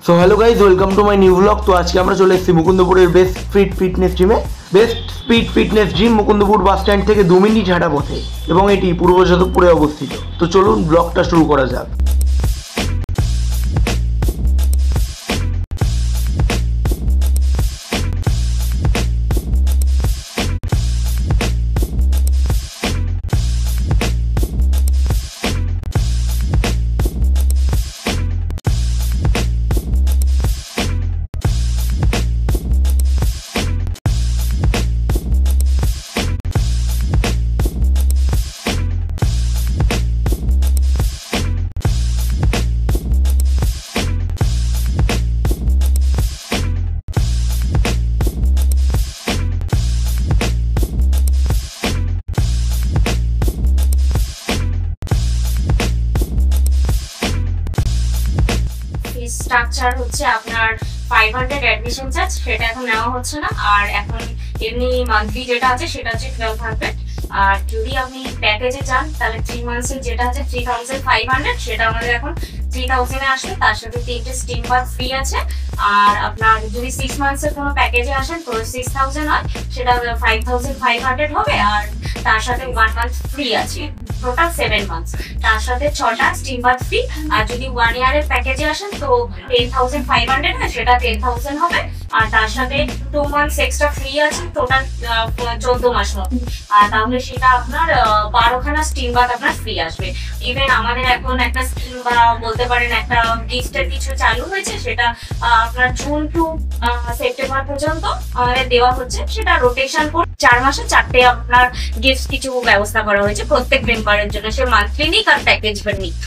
So hello guys, welcome to my new blog. তো আজকে আমরা চলে এসেছি মুকুন্দপুরের বেস্ট ফিটনেস জিমে। Best speed fitness gym Mukundapur bus stand থেকে 2 মিনিট হাঁটা পথে, এবং এটি পূর্ব যাদবপুরে অবস্থিত। তো চলুন ব্লগটা শুরু করা যাক। স্ট্রাকচার হচ্ছে আপনার 500 অ্যাডমিশন চার্জ, সেটা এখন নেওয়া হচ্ছে না। আর এখন এমনি মান্থলি যেটা আছে সেটা হচ্ছে 1200। আর যদি আপনি প্যাকেজে যান তাহলে 3 মান্থসের যেটা আছে 3500, সেটা আমাদের এখন 3000 এ আসবে। তার সাথে 3টে স্টিম বাথ ফ্রি আছে। আর আপনার যদি 6 মান্থসের কোনো প্যাকেজে আসেন তো 6000 হয়, সেটা 5500 হবে। আর তার সাথে 1 মান্থ ফ্রি আছে, টোটাল 7 মান্থস। তার সাথে 6টা স্টিম বাথ ফ্রি। আর যদি 1 ইয়ারের প্যাকেজে আসেন তো 10500 হয়, সেটা 10000 হবে। আর তার সাথে 2 মান্থস এক্সট্রা ফ্রি আছে, টোটাল 14 মাস মতো। আর তাহলে সেটা আপনার 12খানা স্টিম বাথ আপনার ফ্রি আসবে। ইভেন আমাদের এখন একটা স্কিম বা বলতে পারেন একটা গিফটের কিছু চালু হয়েছে, সেটা আপনার জুন টু সেপ্টেম্বর পর্যন্ত আমাদের দেওয়া হচ্ছে। সেটা রোটেশন করে 4 মাসে 4টে আপনার গিফট কিছু ব্যবস্থা করা হয়েছে প্রত্যেক মেম্বারের জন্য, সে মান্থলি নিক আর প্যাকেজ নিক।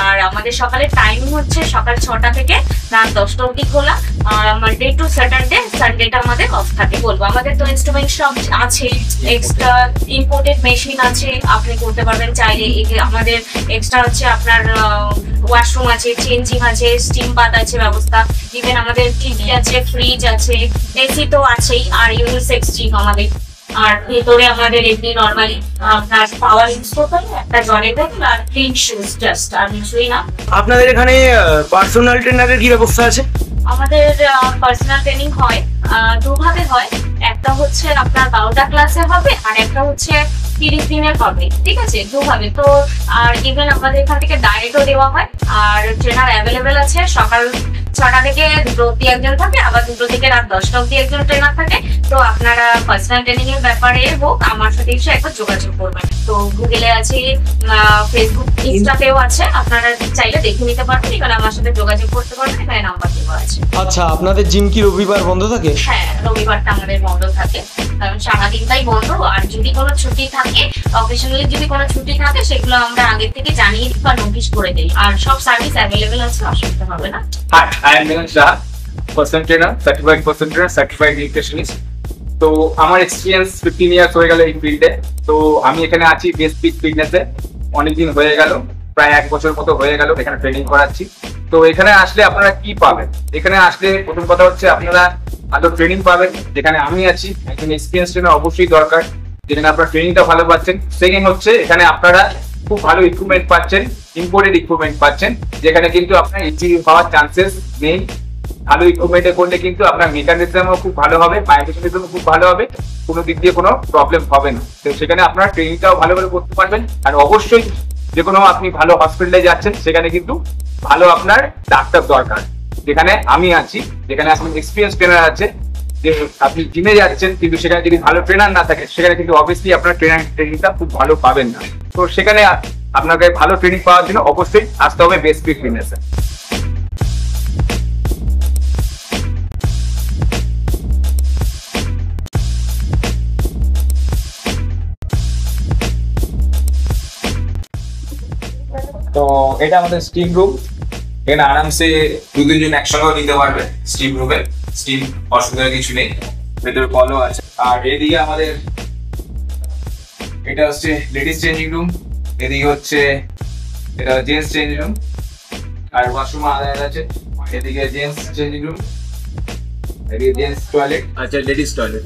আর আমাদের সকালের টাইম হচ্ছে সকাল 6টা থেকে রাত 10টা অবধি খোলা। আর মানডে টু স্যাটারডে, সানডেটা আমাদের অফ থাকে। বলবো আমাদের তো ইনস্ট্রুমেন্ট সব আছে, এক্সট্রা ইম্পোর্টেড মেশিন আছে, আপনি করতে পারবেন চাইলে। আমাদের এক্সট্রা হচ্ছে আপনার ওয়াশরুম আছে, চেঞ্জিং আছে, স্টিম বাথ আছে ব্যবস্থা। ইভেন আমাদের টিভি আছে, ফ্রিজ আছে, এসি তো আছেই। আর ইউনিসেক্স জিম আমাদের। আর ভেতরে আমাদের এমনি নরমালি আপনার পাওয়ার ইউজ করতে হবে, একটা জলের বোতল আর ক্লিন শুজ, জাস্ট আর কিছুই না। আপনাদের এখানে পার্সোনাল ট্রেনারের কি ব্যবস্থা আছে? আমাদের পার্সোনাল ট্রেনিং হয় দুভাবে হয়। একটা হচ্ছে আপনার 12টা ক্লাসে হবে, আর একটা হচ্ছে 30 দিনের হবে। ঠিক আছে, দুভাবে। তো আর ইভেন আমাদের এখান থেকে ডায়েটও দেওয়া হয়। আর ট্রেনার অ্যাভেলেবেল আছে। সকাল 6টা থেকে 2টো অবধি একজন থাকে, আবার 2টো থেকে রাত 10টা অবধি একজন ট্রেনার থাকে। তো আপনারা পার্সোনাল ট্রেনিং এর ব্যাপারে হোক আমার সাথে এসে একবার যোগাযোগ করবেন। তো গুগলে আছে, ফেসবুক, ইনস্টাতেও আছে, আপনারা চাইলে দেখে নিতে পারবেন। এখানে আমার সাথে যোগাযোগ করতে পারবেন, এখানে নাম্বার দেওয়া আছে। আচ্ছা, আপনাদের জিম কি রবিবার বন্ধ থাকে? হ্যাঁ, রবিবারটা আমাদের বন্ধ থাকে, কারণ সারাদিনটাই বন্ধ। আর যদি কোনো ছুটি থাকে, অকেশনালি যদি কোনো ছুটি থাকে, সেগুলো আমরা আগে থেকে জানিয়ে দিই বা নোটিশ করে দিই। আর সব সার্ভিস অ্যাভেলেবেল আছে, অসুবিধা হবে না। Hi, I am Milan Shah, personal trainer, certified personal trainer, certified nutritionist. তো আমার এক্সপিরিয়েন্স 15 ইয়ার্স হয়ে গেল এই ফিল্ডে। তো আমি এখানে আছি বেস্ট ফিটনেসে অনেকদিন হয়ে গেল, প্রায় 1 বছর মতো হয়ে গেল এখানে ট্রেনিং করাচ্ছি। তো এখানে আসলে আপনারা কি পাবেন? এখানে আসলে প্রথম কথা হচ্ছে আপনারা ভালো ট্রেনিং পাবেন, যেখানে আমি আছি। একজন এক্সপিরিয়েন্স ট্রেনার অবশ্যই দরকার, যেখানে আপনারা ট্রেনিংটা ভালো পাচ্ছেন। সেকেন্ড হচ্ছে এখানে আপনারা খুব ভালো ইকুইপমেন্ট পাচ্ছেন, ইম্পোর্টেড ইকুইপমেন্ট পাচ্ছেন, যেখানে কিন্তু আপনার ইনজুরি হওয়ার চান্সেস নেই। ভালো ইকুইপমেন্টে করলে কিন্তু আপনার মেকানিজমও খুব ভালো হবে, বায়োমেকানিজমও খুব ভালো হবে, কোনো দিক দিয়ে কোনো প্রবলেম হবে না। তো সেখানে আপনারা ট্রেনিংটাও ভালো করে করতে পারবেন। আর অবশ্যই যে কোনো আপনি ভালো হসপিটালে যাচ্ছেন, সেখানে কিন্তু ভালো আপনার ডাক্তার দরকার, যেখানে আমি আছি। যেখানে এখন এক্সপিরিয়েন্স ট্রেনার আছে। যে আপনি জিমে যাচ্ছেন কিন্তু সেখানে যদি ভালো ট্রেনার না থাকে, সেখানে কিন্তু অবভিয়াসলি আপনার ট্রেনিংটা খুব ভালো পাবেন না। তো সেখানে আপনাকে ভালো ট্রেনিং পাওয়ার জন্য অবশ্যই আসতে হবে বেস্ট ফিটনেসে। তো এটা আমাদের স্টিম রুম। এখানে আরামসে 2-3 জন একসঙ্গে নিতে পারবে স্টিম রুমে। স্টিম অসুবিধা কিছু নেই, ভেতরে কলও আছে। আর এদিকে আমাদের এটা হচ্ছে লেডিস চেঞ্জিং রুম, এদিকে হচ্ছে এটা জেন্টস চেঞ্জিং রুম। আর ওয়াশরুম আলাদা আছে। এদিকে জেন্টস চেঞ্জিং রুম, এদিকে জেন্টস টয়লেট, আচ্ছা লেডিস টয়লেট।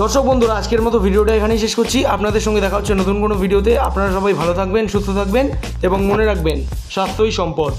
দর্শক বন্ধুরা, আজকের মতো ভিডিওটা এখানেই শেষ করছি। আপনাদের সঙ্গে দেখা হচ্ছে নতুন কোনো ভিডিওতে। আপনারা সবাই ভালো থাকবেন, সুস্থ থাকবেন এবং মনে রাখবেন স্বাস্থ্যই সম্পদ।